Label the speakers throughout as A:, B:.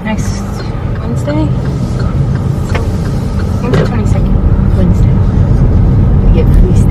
A: next Wednesday. I think the 22nd Wednesday. We get free steak.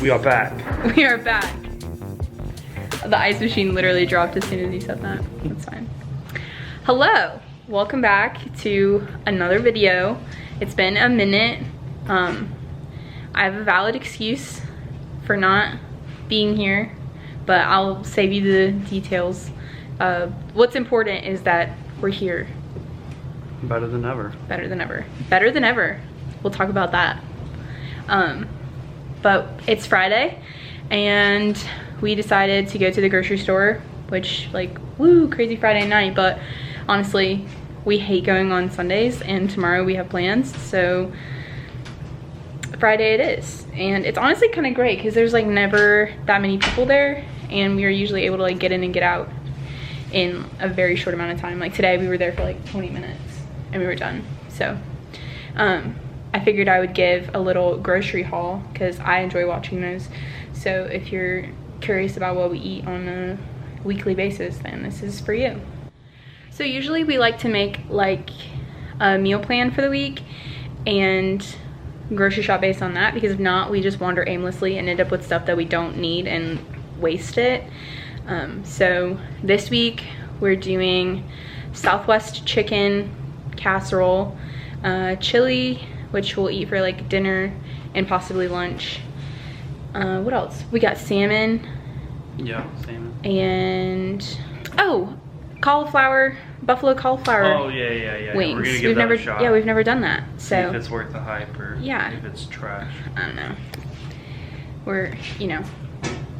B: We are back.
A: We are back. The ice machine literally dropped as soon as he said that. That's fine. Hello, welcome back to another video. It's been a minute. I have a valid excuse for not being here, but I'll save you the details. What's important is that we're here.
B: Better than ever.
A: Better than ever. Better than ever. We'll talk about that. But it's Friday and we decided to go to the grocery store, which, like, woo, crazy Friday night, but honestly, we hate going on Sundays and tomorrow we have plans, so Friday it is. And it's honestly kind of great because there's like never that many people there and we are usually able to like get in and get out in a very short amount of time. Like today we were there for like 20 minutes and we were done. So I figured I would give a little grocery haul because I enjoy watching those. So if you're curious about what we eat on a weekly basis, then this is for you. So usually we like to make like a meal plan for the week and grocery shop based on that, because if not, we just wander aimlessly and end up with stuff that we don't need and waste it. So this week we're doing Southwest chicken casserole, chili, which we'll eat for like dinner and possibly lunch. What else? We got salmon.
B: Yeah, salmon.
A: And, oh, cauliflower, buffalo cauliflower.
B: Oh, yeah.
A: Wings.
B: We're gonna give that a shot.
A: Yeah, we've never done that. So
B: see if it's worth the hype or
A: yeah,
B: if it's trash.
A: I don't know. We're, you know,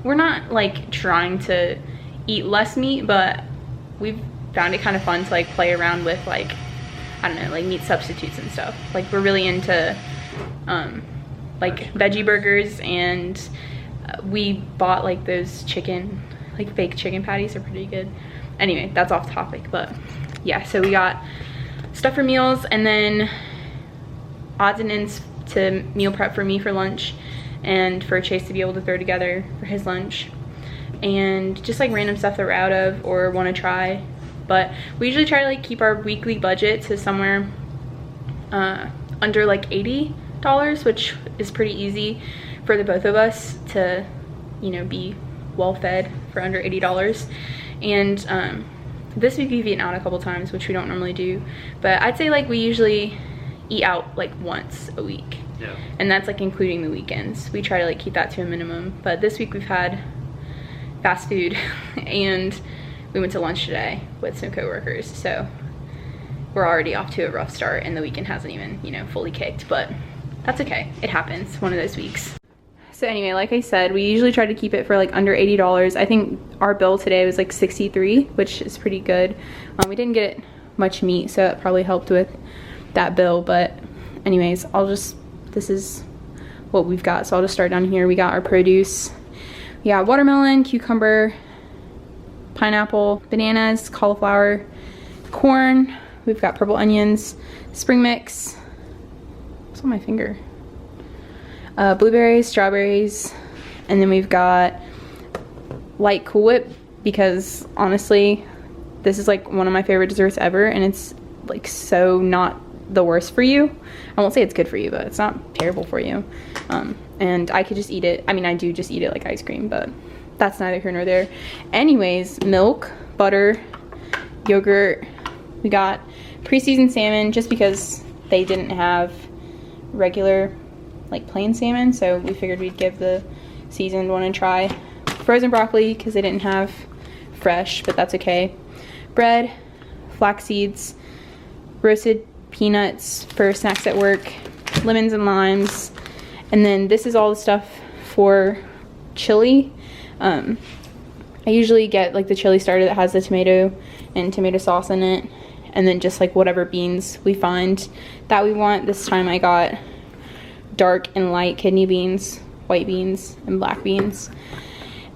A: we're not like trying to eat less meat, but we've found it kind of fun to like play around with like, I don't know, like meat substitutes and stuff. Like we're really into like veggie burgers, and we bought like those chicken, like fake chicken patties are pretty good. Anyway, that's off topic, but yeah, so we got stuff for meals and then odds and ends to meal prep for me for lunch and for Chase to be able to throw together for his lunch, and just like random stuff that we're out of or want to try. But we usually try to like keep our weekly budget to somewhere under like $80, which is pretty easy for the both of us to, you know, be well fed for under $80. And this week we've eaten out a couple times, which we don't normally do, but I'd say like we usually eat out like once a week.
B: Yeah. And
A: that's like including the weekends. We try to like keep that to a minimum, but this week we've had fast food and we went to lunch today with some coworkers, so we're already off to a rough start and the weekend hasn't even, you know, fully kicked, but that's okay. It happens, one of those weeks. So anyway, like I said, we usually try to keep it for like under $80. I think our bill today was like $63, which is pretty good. We didn't get much meat, so that probably helped with that bill, but anyways, this is what we've got. So I'll just start down here. We got our produce. We got watermelon, cucumber, pineapple, bananas, cauliflower, corn. We've got purple onions, spring mix. What's on my finger? Blueberries, strawberries, and then we've got light Cool Whip, because honestly, this is like one of my favorite desserts ever, and it's like so not the worst for you. I won't say it's good for you, but it's not terrible for you. And I could just eat it. I mean, I do just eat it like ice cream, but that's neither here nor there. Anyways, milk, butter, yogurt. We got pre-seasoned salmon just because they didn't have regular like plain salmon, so we figured we'd give the seasoned one a try. Frozen broccoli because they didn't have fresh, but that's okay. Bread, flax seeds, roasted peanuts for snacks at work, lemons and limes, and then this is all the stuff for chili. I usually get like the chili starter that has the tomato and tomato sauce in it, and then just like whatever beans we find that we want. This time I got dark and light kidney beans, white beans, and black beans.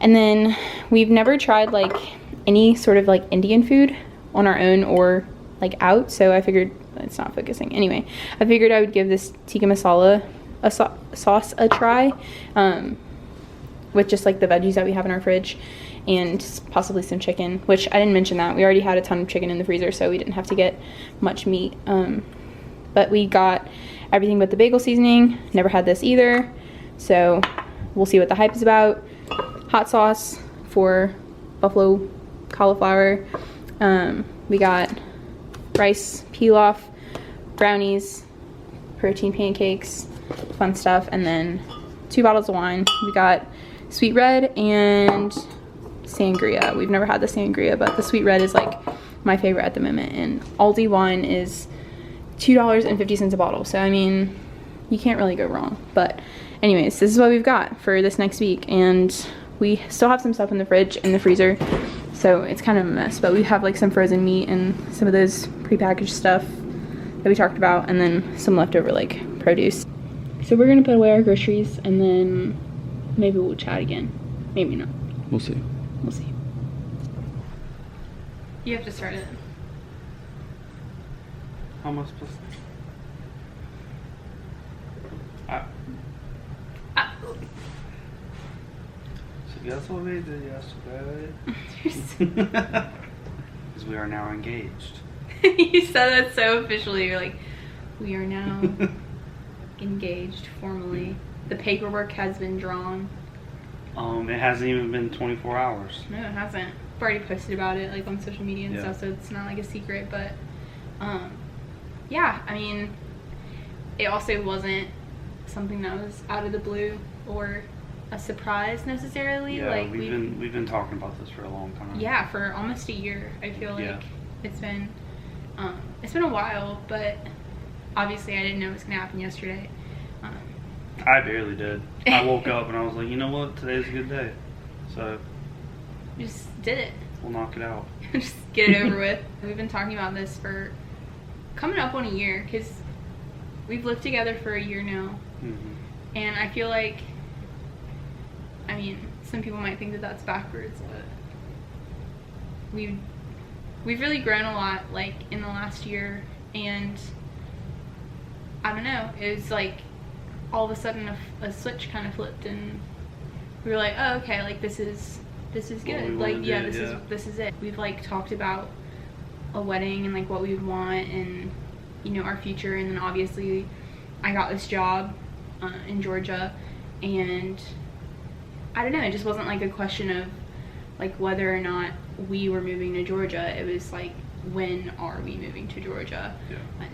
A: And then we've never tried like any sort of like Indian food on our own or like out, so I figured, it's not focusing anyway, I figured I would give this tikka masala sauce a try, with just like the veggies that we have in our fridge and possibly some chicken, which I didn't mention that we already had a ton of chicken in the freezer, so we didn't have to get much meat. But we got everything but the bagel seasoning. Never had this either, so we'll see what the hype is about. Hot sauce for buffalo cauliflower. We got rice pilaf, brownies, protein pancakes, fun stuff, and then 2 bottles of wine. We got sweet red and sangria. We've never had the sangria, but the sweet red is like my favorite at the moment, and Aldi wine is $2.50 a bottle, so I mean, you can't really go wrong. But anyways, this is what we've got for this next week, and we still have some stuff in the fridge, in the freezer, so it's kind of a mess, but we have like some frozen meat and some of those prepackaged stuff that we talked about, and then some leftover like produce. So we're gonna put away our groceries, and then maybe we'll chat again, maybe not.
C: We'll see.
A: We'll see. You have to start it.
B: How am I supposed to? So guess what we did yesterday? Because we are now engaged.
A: You said that so officially. You're like, we are now engaged formally. The paperwork has been drawn.
B: It hasn't even been 24 hours.
A: No, it hasn't. I've already posted about it like on social media and stuff, so it's not like a secret. But yeah, I mean, it also wasn't something that was out of the blue or a surprise necessarily.
B: Yeah,
A: like
B: we've been talking about this for a long time.
A: Yeah, for almost a year. I feel like it's been a while, but obviously I didn't know it was gonna happen yesterday.
B: I barely did. I woke up and I was like, you know what, today's a good day, so
A: just did it.
B: We'll knock it out.
A: Just get it over with. We've been talking about this for coming up on a year, because we've lived together for a year now. And I feel like, I mean, some people might think that that's backwards, but we've really grown a lot like in the last year, and I don't know, it was like all of a sudden a switch kind of flipped, and we were like, oh, okay, like this is good, like this is it. We've like talked about a wedding and like what we would want, and you know, our future, and then obviously I got this job in Georgia, and I don't know, it just wasn't like a question of like whether or not we were moving to Georgia. It was like, when are we moving to Georgia?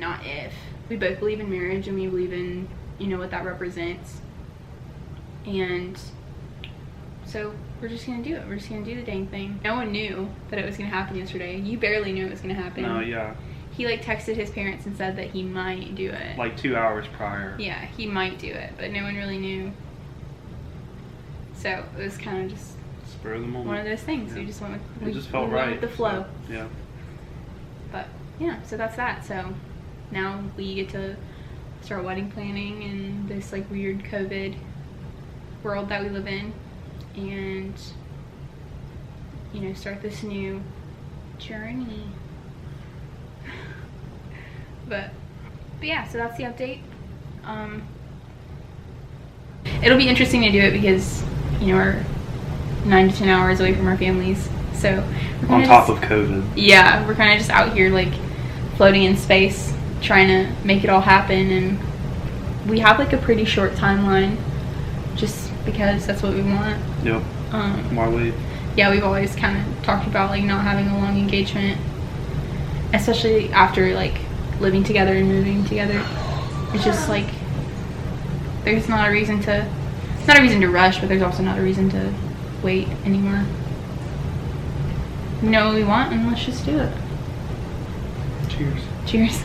A: Not if. We both believe in marriage, and we believe in, you know, what that represents, and so we're just gonna do it. We're just gonna do the dang thing. No one knew that it was gonna happen yesterday. You barely knew it was gonna happen.
B: No, yeah.
A: He like texted his parents and said that he might do it.
B: Like 2 hours prior.
A: Yeah, he might do it, but no one really knew. So it was kind of just
B: spur of the moment.
A: One of those things. We just went with,
B: it just felt right
A: with the flow.
B: So, yeah.
A: But yeah, so that's that. So now we get to start wedding planning in this like weird COVID world that we live in, and you know, start this new journey. but yeah, so that's the update. It'll be interesting to do it because, you know, we're 9 to 10 hours away from our families, so
B: on top of COVID.
A: Yeah, we're kind of just out here like floating in space, trying to make it all happen, and we have like a pretty short timeline just because that's what we want.
B: Yep. Why wait?
A: Yeah, we've always kind of talked about like not having a long engagement, especially after like living together and moving together. It's just like there's not a reason to rush, but there's also not a reason to wait anymore. We know what we want, and let's just do it.
B: Cheers.
A: Cheers.